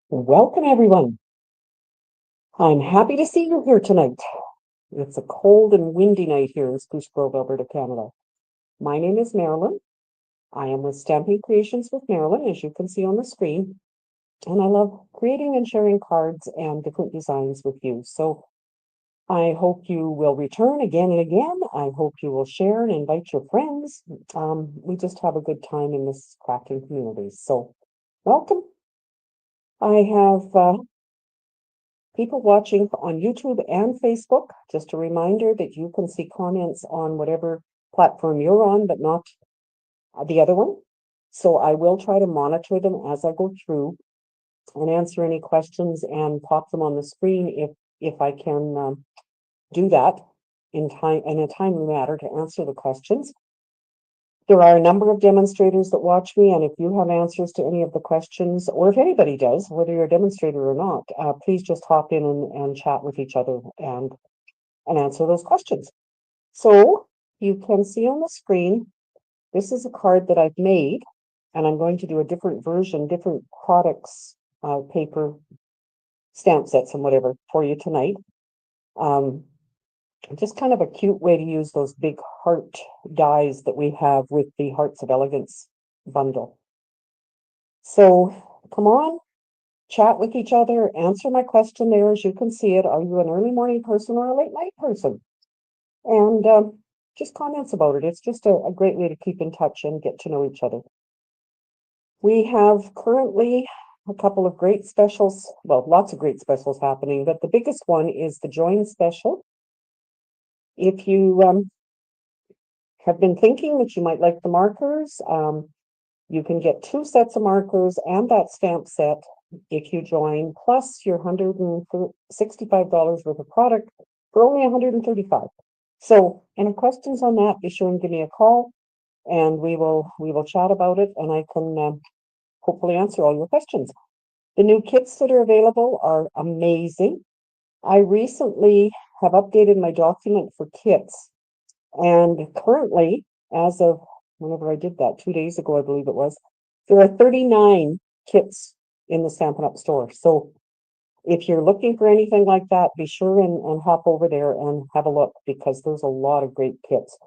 Welcome, everyone. I'm happy to see you here tonight. It's a cold and windy night here in Spruce Grove, Alberta, Canada. My name is Marilyn. I am with Stamping Creations with Marilyn, as you can see on the screen. And I love creating and sharing cards and different designs with you. So I hope you will return again and again. I hope you will share and invite your friends. We just have a good time in this crafting community. So welcome. I have people watching on YouTube and Facebook. Just a reminder that you can see comments on whatever platform you're on, but not the other one. So I will try to monitor them as I go through and answer any questions and pop them on the screen if I can do that in a timely manner to answer the questions. There are a number of demonstrators that watch me, and if you have answers to any of the questions, or if anybody does, whether you're a demonstrator or not, please just hop in and chat with each other and answer those questions. So you can see on the screen, this is a card that I've made, and I'm going to do a different version, different products, paper, stamp sets and whatever for you tonight. Just kind of a cute way to use those big heart dies that we have with the Hearts of Elegance bundle. So come on, chat with each other, answer my question there as you can see it. Are you an early morning person or a late night person? And just comments about it. It's just a great way to keep in touch and get to know each other. We have currently a couple of great specials, well, lots of great specials happening, but the biggest one is the Join Special. If you have been thinking that you might like the markers, you can get 2 sets of markers and that stamp set if you join, plus your $165 worth of product for only $135. So any questions on that, be sure and give me a call and we will chat about it, and I can hopefully answer all your questions. The new kits that are available are amazing. I recently have updated my document for kits, and currently, as of whenever I did that, 2 days ago, I believe it was, there are 39 kits in the Stampin' Up store. So if you're looking for anything like that, be sure and hop over there and have a look, because there's a lot of great kits.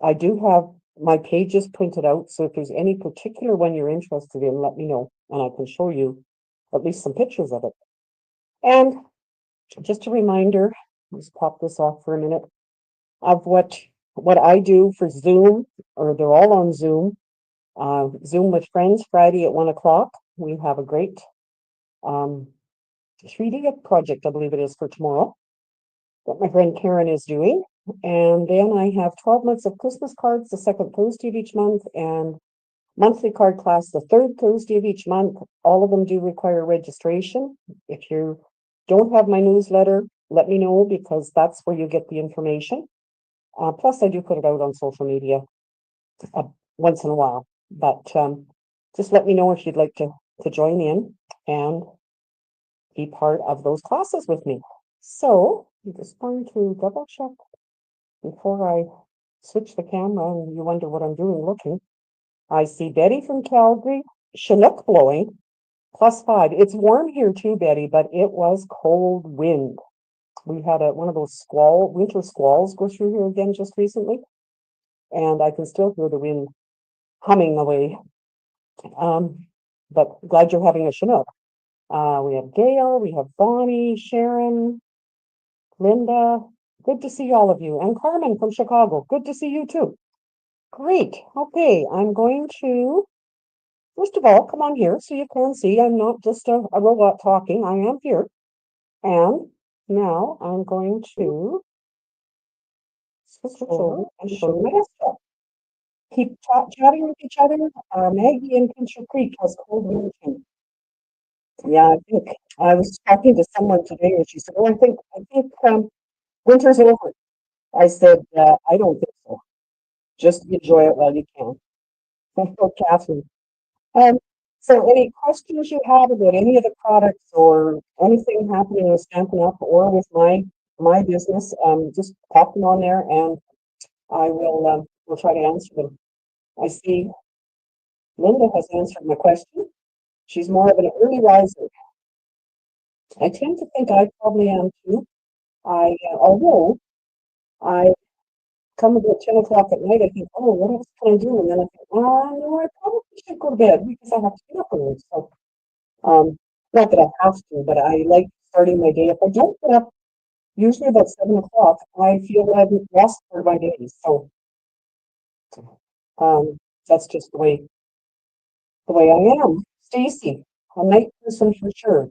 I do have my pages printed out, so if there's any particular one you're interested in, let me know, and I can show you at least some pictures of it. And just a reminder, let's pop this off for a minute, of what I do for Zoom, or they're all on Zoom. Zoom with Friends Friday at 1 o'clock. We have a great 3D project, I believe it is, for tomorrow that my friend Karen is doing. And then I have 12 months of Christmas cards the second Thursday of each month, and monthly card class the third Thursday of each month. All of them do require registration. If you don't have my newsletter, let me know, because that's where you get the information. Plus, I do put it out on social media once in a while. But just let me know if you'd like to join in and be part of those classes with me. So I'm just going to double check before I switch the camera and you wonder what I'm doing looking. I see Betty from Calgary, Chinook blowing, +5. It's warm here too, Betty, but it was cold wind. We had one of those winter squalls go through here again just recently, and I can still hear the wind humming away. But glad you're having a Chinook. We have Gail, we have Bonnie, Sharon, Linda. Good to see all of you. And Carmen from Chicago. Good to see you too. Great. Okay, I'm going to, first of all, come on here so you can see I'm not just a robot talking. I am here. And now I'm going to switch over and show you my desktop. Keep chatting with each other. Maggie in Pincher Creek has cold wind too. Yeah, I think I was talking to someone today and she said, "Oh, I think winter's over." I said, "I don't think so. Just enjoy it while you can." Oh, Catherine. Um, so any questions you have about any of the products or anything happening with Stampin' Up or with my business, just pop them on there and I will try to answer them. I see Linda has answered my question. She's more of an early riser. I tend to think I probably am too. Although I come about 10 o'clock at night, I think, oh, what else can I do? And then I think, oh, no, I probably should go to bed because I have to get up early. So, um, not that I have to, but I like starting my day. If I don't get up, usually about 7 o'clock, I feel I've lost part of my day. So, um, that's just the way I am. Stacy, a night person for sure.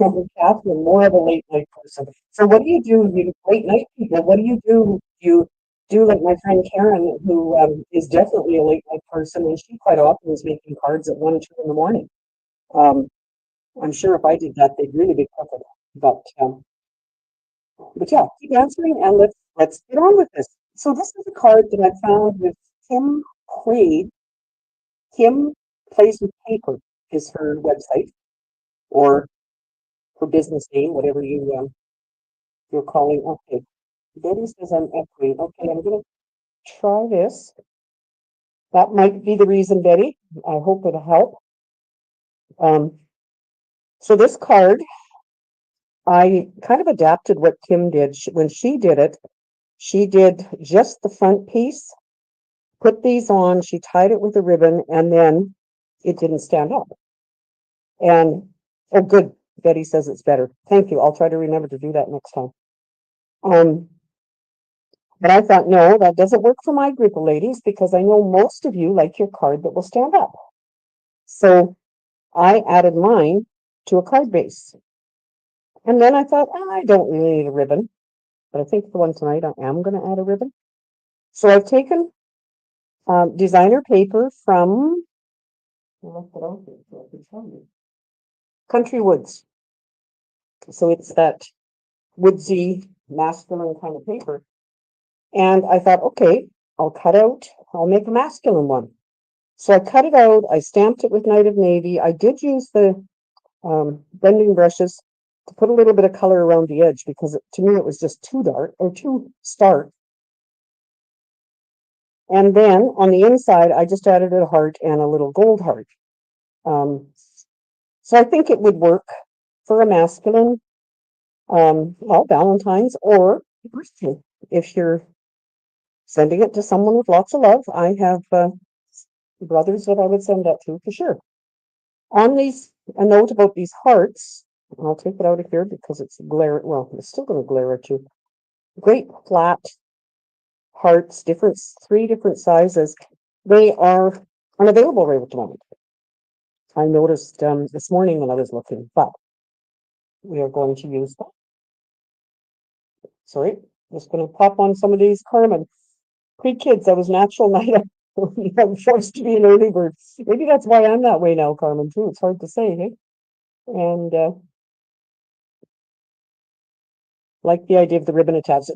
So Catherine, more of a late night person. So what do you do? You late night people. What do you do? You do like my friend Karen, who is definitely a late night person, and she quite often is making cards at 1, 2 in the morning. Um, I'm sure if I did that, they'd really be crooked. But yeah, keep answering, and let's get on with this. So this is a card that I found with Kim Quaid. Kim Plays with Paper is her website or her business name, whatever you're calling. Okay. Betty says I'm echoing. Okay, I'm gonna try this. That might be the reason, Betty. I hope it'll help. Um, so this card, I kind of adapted what Kim did. When she did it, she did just the front piece, put these on, she tied it with a ribbon, and then it didn't stand up. And oh, good. Betty says it's better. Thank you. I'll try to remember to do that next time. Um, but I thought, no, that doesn't work for my group of ladies because I know most of you like your card that will stand up. So I added mine to a card base. And then I thought, I don't really need a ribbon, but I think the one tonight I am going to add a ribbon. So I've taken designer paper from Country Woods. So it's that woodsy, masculine kind of paper. And I thought, okay, I'll make a masculine one. So I cut it out, I stamped it with Night of Navy. I did use the blending brushes to put a little bit of color around the edge because to me it was just too dark or too stark. And then on the inside, I just added a heart and a little gold heart. Um, so I think it would work for a masculine, well, Valentine's or birthday. If you're sending it to someone with lots of love, I have brothers that I would send that to for sure. On these, a note about these hearts, I'll take it out of here because it's glare. Well, it's still going to glare at you. Great flat hearts, three different sizes. They are unavailable right at the moment. I noticed this morning when I was looking, but we are going to use that. Sorry, just going to pop on some of these Carmen. Pre-kids, I was natural night. I'm forced to be an early bird. Maybe that's why I'm that way now, Carmen, too. It's hard to say, hey? And like the idea of the ribbon attached.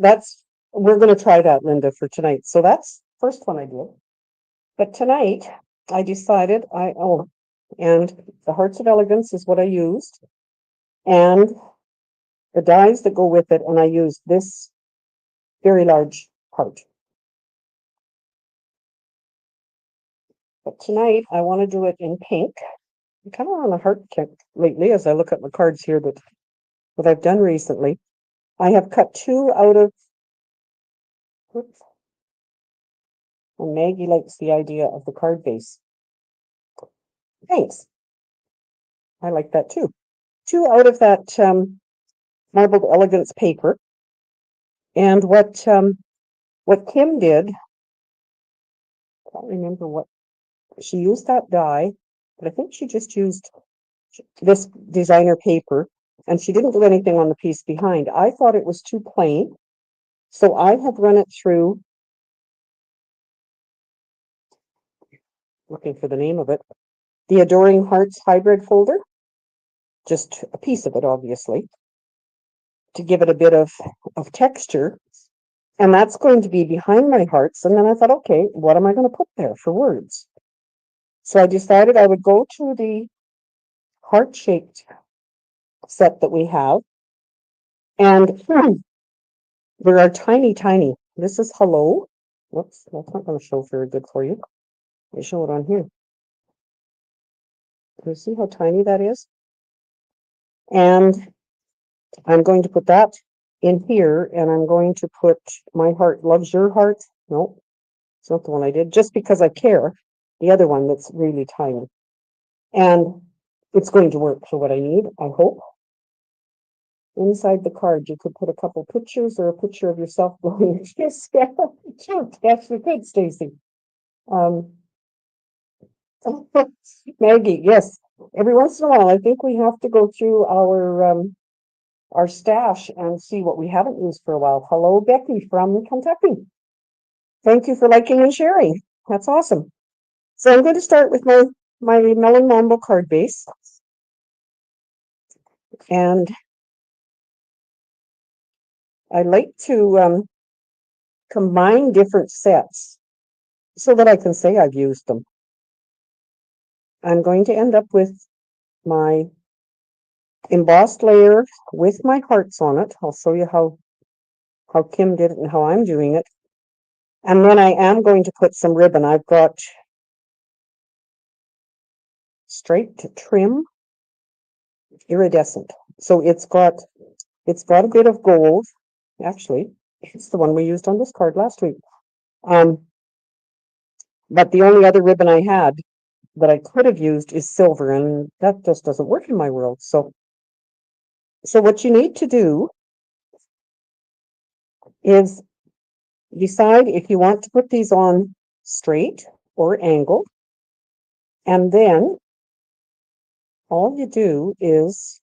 We're going to try that, Linda, for tonight. So that's first one I did. But tonight I decided and the Hearts of Elegance is what I used. And the dies that go with it, and I used this very large heart. But tonight I want to do it in pink. I'm kind of on a heart kick lately as I look at my cards here that I've done recently. I have cut two out of, oops, and Maggie likes the idea of the card base. Thanks. I like that too. Two out of that marbled elegance paper. And what Kim did, I can't remember what she used that die, but I think she just used this designer paper and she didn't do anything on the piece behind. I thought it was too plain. So I have run it through, looking for the name of it, the Adoring Hearts hybrid folder, just a piece of it, obviously, to give it a bit of texture. And that's going to be behind my hearts. And then I thought, okay, what am I going to put there for words? So I decided I would go to the heart-shaped set that we have. And there are tiny. This is hello. Whoops, that's not going to show very good for you. Let me show it on here. Can you see how tiny that is? And I'm going to put that in here, and I'm going to put My Heart Loves Your Heart. No, it's not the one I did, just because I care. The other one that's really tiny. And it's going to work for what I need, I hope. Inside the card, you could put a couple pictures or a picture of yourself blowing your kiss. Yeah, cute. Yes, you could, Stacy. Um, Maggie, yes. Every once in a while, I think we have to go through our stash and see what we haven't used for a while. Hello, Becky from Kentucky. Thank you for liking and sharing. That's awesome. So I'm going to start with my Melon Mambo card base. And I like to combine different sets so that I can say I've used them. I'm going to end up with my embossed layer with my hearts on it. I'll show you how Kim did it and how I'm doing it. And then I am going to put some ribbon. I've got striped trim, iridescent. So it's got a bit of gold. Actually, it's the one we used on this card last week. But the only other ribbon I had that I could have used is silver, and that just doesn't work in my world. So what you need to do is decide if you want to put these on straight or angled. And then all you do is,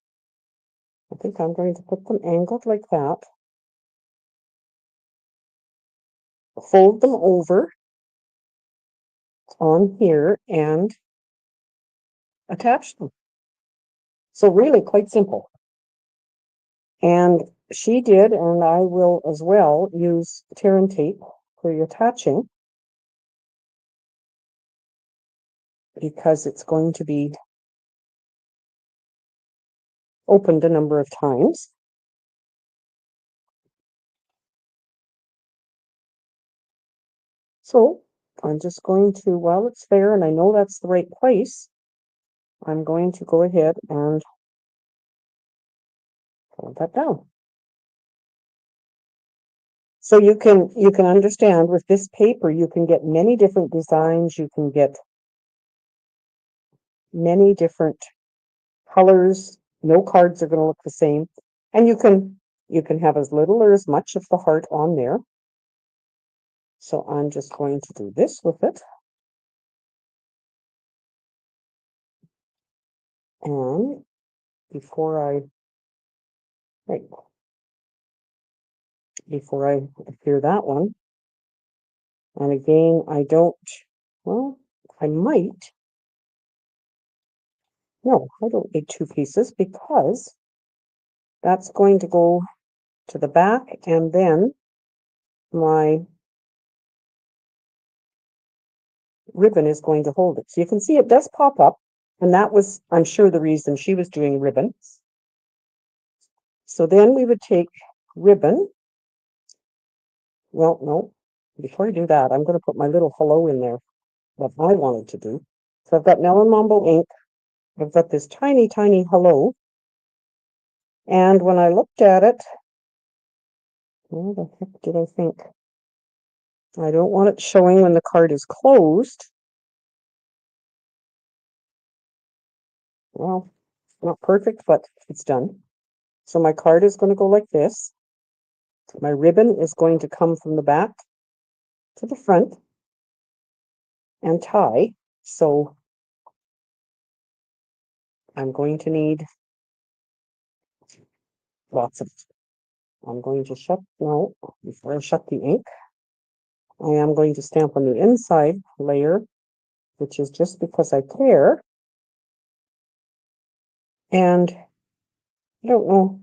I think I'm going to put them angled like that, fold them over on here and attach them. So really quite simple. And she did, and I will as well, use tear and tape for your attaching, because it's going to be opened a number of times. So I'm just going to, while it's there and I know that's the right place, I'm going to go ahead and fold that down. So you can understand with this paper, you can get many different designs, you can get many different colors. No cards are going to look the same. And you can have as little or as much of the heart on there. So I'm just going to do this with it. And before I clear that one, and again, I don't, well, I might, no, I don't need two pieces, because that's going to go to the back, and then my ribbon is going to hold it. So you can see it does pop up, and that was, I'm sure, the reason she was doing ribbon. So then we would take ribbon. Well, no, before I do that, I'm going to put my little hello in there, what I wanted to do. So I've got Melon Mambo ink. I've got this tiny, tiny hello. And when I looked at it, where the heck did I think? I don't want it showing when the card is closed. Well, not perfect, but it's done. So my card is going to go like this. My ribbon is going to come from the back to the front and tie. So I'm going to need lots of it. I'm going to before I shut the ink, I am going to stamp on the inside layer, which is just because I care. And I don't know,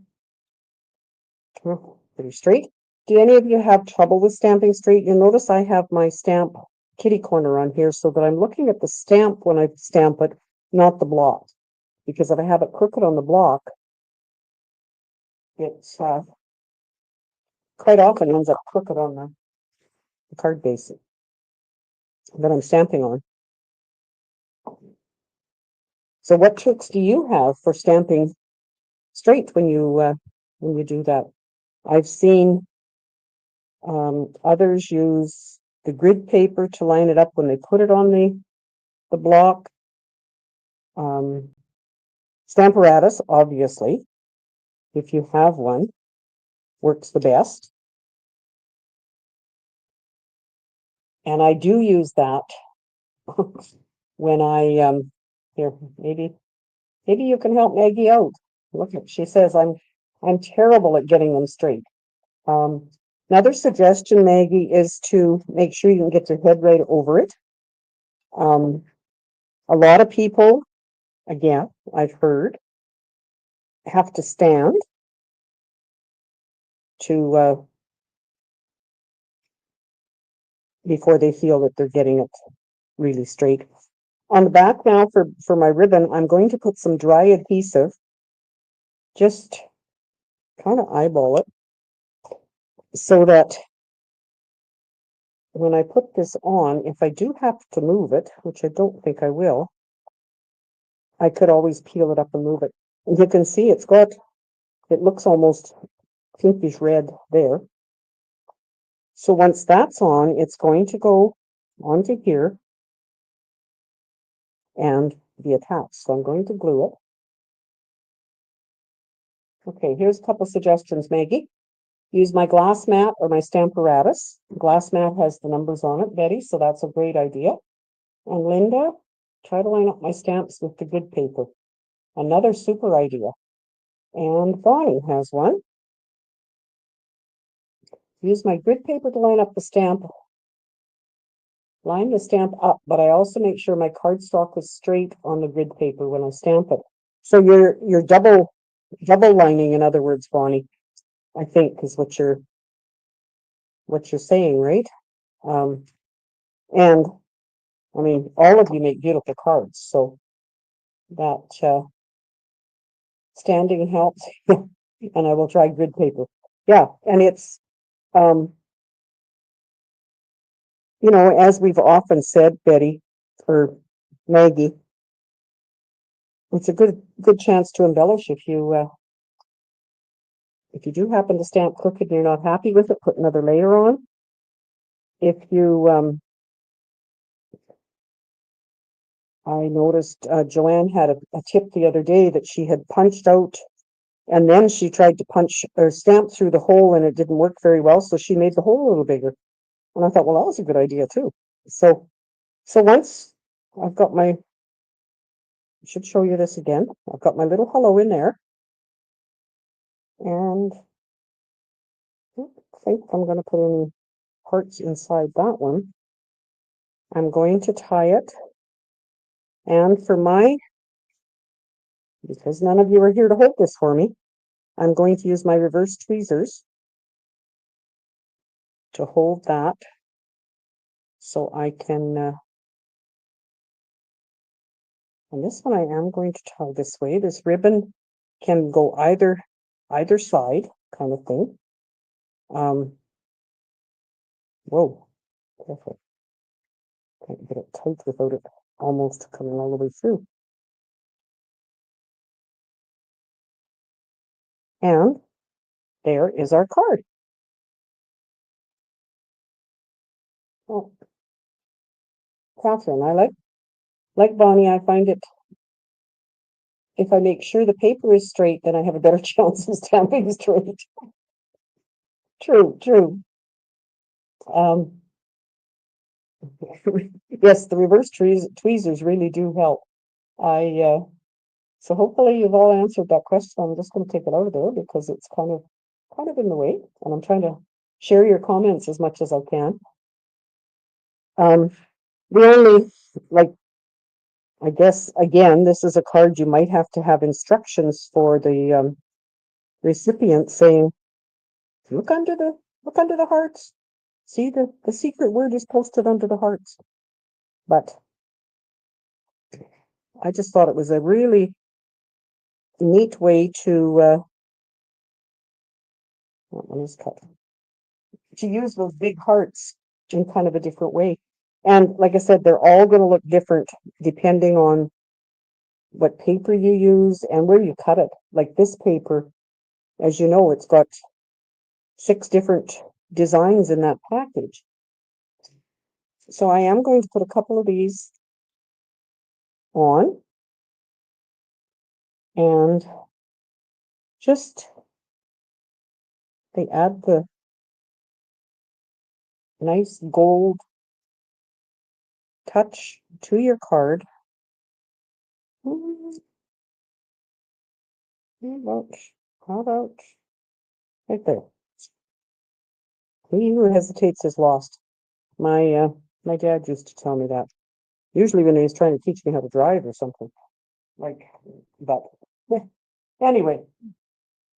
pretty straight. Do any of you have trouble with stamping straight? You'll notice I have my stamp kitty corner on here so that I'm looking at the stamp when I stamp it, not the block. Because if I have it crooked on the block, it's quite often ends up crooked on the card base that I'm stamping on. So what tricks do you have for stamping straight when you do that. I've seen others use the grid paper to line it up when they put it on the block. Stamparatus, obviously, if you have one, works the best. And I do use that when I here, maybe you can help Maggie out. Look, she says I'm terrible at getting them straight. Another suggestion, Maggie, is to make sure you can get your head right over it. A lot of people, again, I've heard, have to stand to before they feel that they're getting it really straight. On the back now for my ribbon, I'm going to put some dry adhesive, just kind of eyeball it, so that when I put this on, if I do have to move it, which I don't think I will, I could always peel it up and move it. And you can see it looks almost pinkish red there. So once that's on, it's going to go onto here and be attached. So I'm going to glue it. Okay, here's a couple suggestions, Maggie. Use my glass mat or my Stamparatus. Glass mat has the numbers on it, Betty, so that's a great idea. And Linda, try to line up my stamps with the grid paper. Another super idea. And Bonnie has one. Use my grid paper to line up the stamp. Line the stamp up, but I also make sure my cardstock is straight on the grid paper when I stamp it. So you're double lining, in other words, Bonnie, I think is what you're saying, right? And I mean, all of you make beautiful cards, so that standing helps. And I will try grid paper. Yeah, and it's you know, as we've often said, Betty or Maggie, it's a good chance to embellish if you do happen to stamp crooked and you're not happy with it, put another layer on. If you I noticed Joanne had a tip the other day that she had punched out and then she tried to punch or stamp through the hole and it didn't work very well, so she made the hole a little bigger. And I thought, well, that was a good idea too. So once I've got I should show you this again. I've got my little hello in there. And I don't think I'm going to put any hearts inside that one. I'm going to tie it. And because none of you are here to hold this for me, I'm going to use my reverse tweezers to hold that so I can, and this one I am going to tie this way. This ribbon can go either side kind of thing. Whoa, careful. Can't get it tight without it almost coming all the way through. And there is our card. Oh, Catherine, I like Bonnie, I find it, if I make sure the paper is straight, then I have a better chance of stamping straight. True. Yes, the reverse tweezers really do help. So hopefully you've all answered that question. I'm just going to take it out of there because it's kind of in the way, and I'm trying to share your comments as much as I can. The only, like, I guess, again, this is a card you might have to have instructions for the recipient saying, look under the hearts. See, the secret word is posted under the hearts. But I just thought it was a really neat way to that one is cut, to use those big hearts in kind of a different way. And like I said, they're all going to look different depending on what paper you use, and where you cut it. Like this paper, as you know, it's got 6 different designs in that package. So I am going to put a couple of these on and just they add the nice gold touch to your card. How about right there? He who hesitates is lost. My dad used to tell me that. Usually when he was trying to teach me how to drive or something like that. Anyway,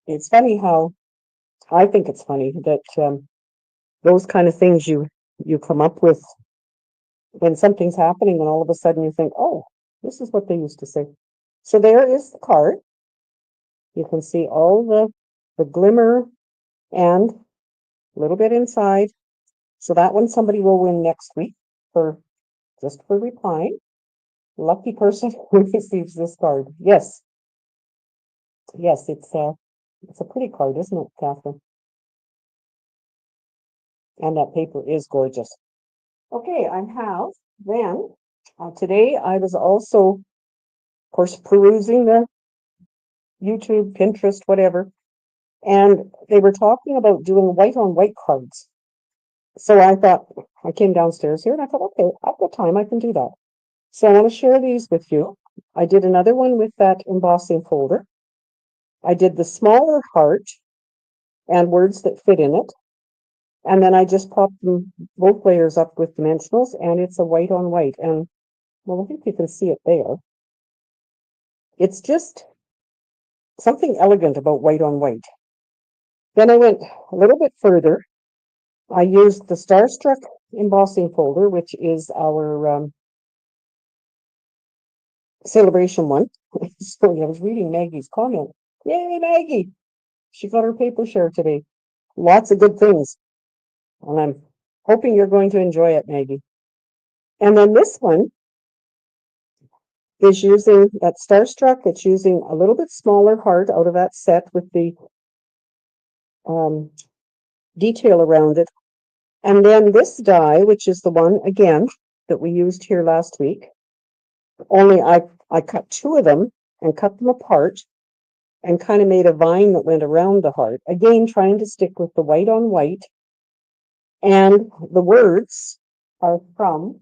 it's funny how I think it's funny that those kind of things you come up with when something's happening and all of a sudden you think, oh, this is what they used to say. So there is the card. You can see all the glimmer and a little bit inside. So that one somebody will win next week for just for replying. Lucky person who receives this card. Yes. Yes, it's a pretty card, isn't it, Catherine? And that paper is gorgeous. Okay, I have then today I was also, of course, perusing the YouTube, Pinterest, whatever, and they were talking about doing white on white cards. So I thought, I came downstairs here and I thought, okay, I've got time, I can do that. So I want to share these with you. I did another one with that embossing folder. I did the smaller heart and words that fit in it. And then I just popped them both layers up with dimensionals, and it's a white on white. And well, I think you can see it there. It's just something elegant about white on white. Then I went a little bit further. I used the Starstruck embossing folder, which is our celebration one. So I was reading Maggie's comment. Yay, Maggie! She got her paper share today. Lots of good things. And I'm hoping you're going to enjoy it, Maggie. And then this one is using that Starstruck. It's using a little bit smaller heart out of that set with the detail around it. And then this die, which is the one, again, that we used here last week, only I cut 2 of them and cut them apart and kind of made a vine that went around the heart. Again, trying to stick with the white on white. And the words are from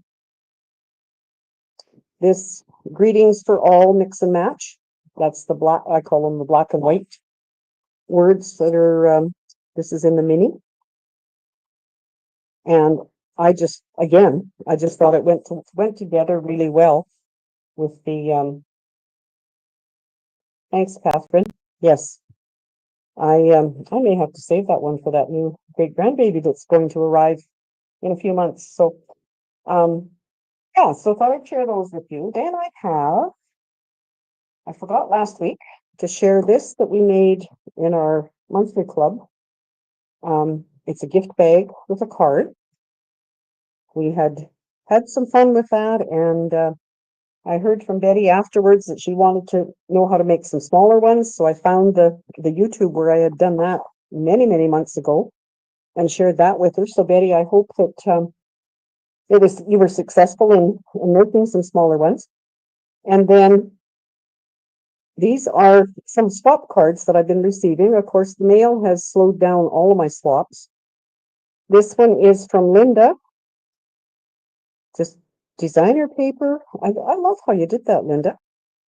this Greetings for All Mix and Match. That's the black, I call them the black and white words that are, this is in the mini. And I just thought it went together really well with the, thanks, Catherine. Yes. I may have to save that one for that new great grandbaby that's going to arrive in a few months. So, yeah, so thought I'd share those with you. Then I forgot last week to share this that we made in our monthly club. It's a gift bag with a card. We had some fun with that, and I heard from Betty afterwards that she wanted to know how to make some smaller ones. So I found the YouTube where I had done that many, many months ago and shared that with her. So Betty, I hope that you were successful in making some smaller ones. And then these are some swap cards that I've been receiving. Of course, the mail has slowed down all of my swaps. This one is from Linda. Just designer paper. I love how you did that, Linda.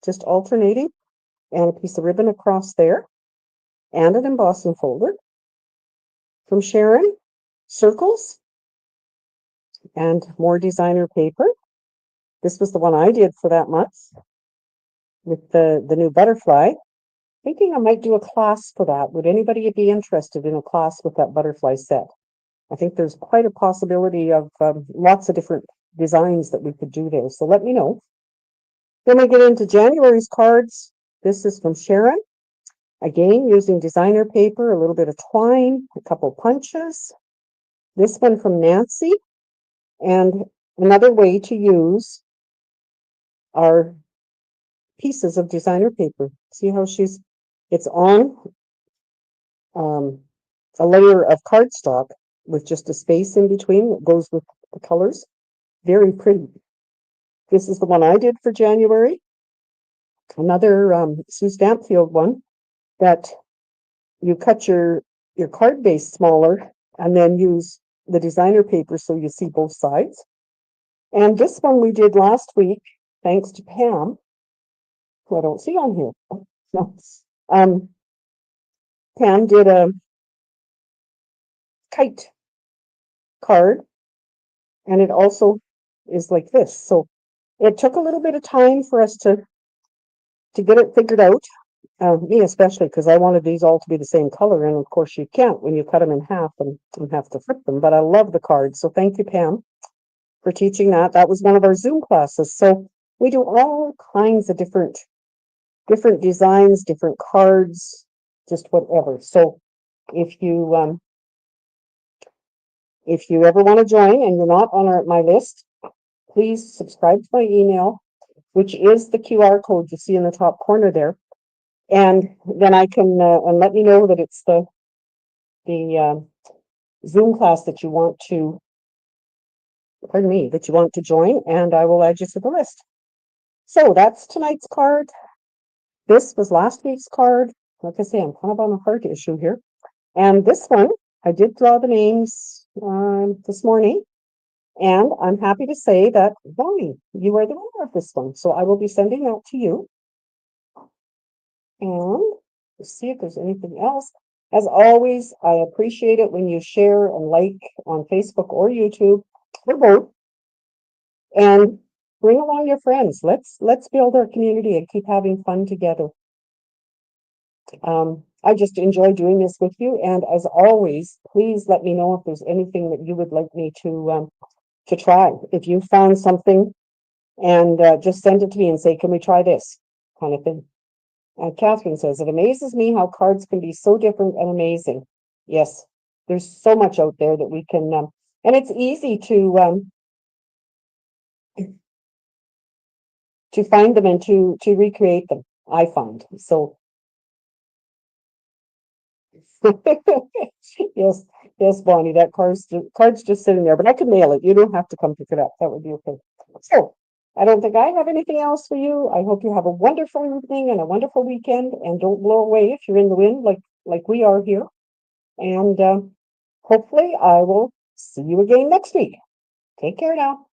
Just alternating and a piece of ribbon across there and an embossing folder. From Sharon, circles and more designer paper. This was the one I did for that month with the new butterfly. Thinking I might do a class for that. Would anybody be interested in a class with that butterfly set? I think there's quite a possibility of lots of different designs that we could do there. So let me know. Then we get into January's cards. This is from Sharon. Again, using designer paper, a little bit of twine, a couple punches. This one from Nancy. And another way to use our pieces of designer paper. See how it's on a layer of cardstock with just a space in between that goes with the colors. Very pretty. This is the one I did for January. Another Sue Stampfield one that you cut your card base smaller and then use the designer paper so you see both sides. And this one we did last week, thanks to Pam, who I don't see on here. No. Pam did a kite card, and it also is like this. So it took a little bit of time for us to get it figured out. Me especially, because I wanted these all to be the same color, and of course you can't when you cut them in half and have to flip them. But I love the cards, so thank you, Pam, for teaching that. That was one of our Zoom classes. So we do all kinds of different designs, different cards, just whatever. So if you ever want to join and you're not on my list, please subscribe to my email, which is the QR code you see in the top corner there. And then I can, and let me know that it's the Zoom class that you want to, that you want to join, and I will add you to the list. So that's tonight's card. This was last week's card. Like I say, I'm kind of on a heart issue here. And this one, I did draw the names this morning. And I'm happy to say that, Bonnie, you are the winner of this one. So I will be sending that to you. And let's see if there's anything else. As always, I appreciate it when you share and like on Facebook or YouTube or both. And bring along your friends. Let's build our community and keep having fun together. I just enjoy doing this with you. And as always, please let me know if there's anything that you would like me to try. If you found something, and just send it to me and say, can we try this kind of thing. Catherine says, it amazes me how cards can be so different and amazing. Yes, there's so much out there that we can, and it's easy to find them and to recreate them, I find. So yes, Bonnie, that card's just sitting there, but I could mail it. You don't have to come pick it up. That would be okay. So I don't think I have anything else for you. I hope you have a wonderful evening and a wonderful weekend, and don't blow away if you're in the wind like we are here. And hopefully I will see you again next week. Take care now.